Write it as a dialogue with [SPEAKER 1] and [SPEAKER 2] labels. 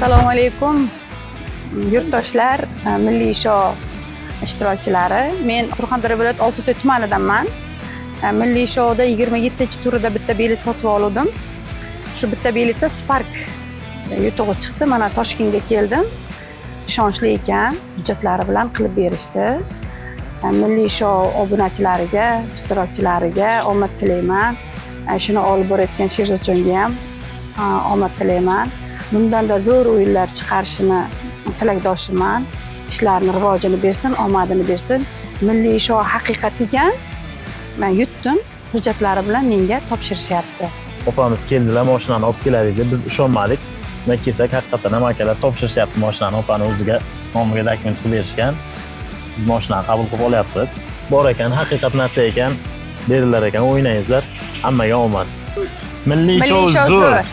[SPEAKER 1] Assalomu alaykum yurtdoshlar, milliy show ishtirokchilari. Men Surxondaryo viloyati Oltisoy tumanidanman. Milliy shouda 27-turida bitta bilet sotib oldim. Shu bitta biletda Spark yutug'i chiqdi. Mana Toshkentga keldim. Ishonchli ekan, hujjatlari bilan qilib berishdi. Milliy show obunachilariga, ishtirokchilariga omad tilayman. Shuni olib borayotgan Sherzodjonga ham omad tilayman. Bundan-da zo'r o'yinlar chiqarishini tilakdoshiman. Ishlarini rivojini bersin, omadini bersin. Milliy show haqiqat ekan. Men yutdim, hujjatlari bilan menga topshirishyapti.
[SPEAKER 2] Opamiz keldilar, mashinani olib keladi dedi. Biz ishonmadik. Nima kelsak, haqiqatan ham akalar topshirishyapti mashinani, opani o'ziga nomiga dokument qilib berishgan. Biz mashinani qabul qilib olyapmiz. Bor ekan, haqiqat narsa ekan, berilar ekan, o'ynayingizlar. Hammaga omad. Milliy show zo'r.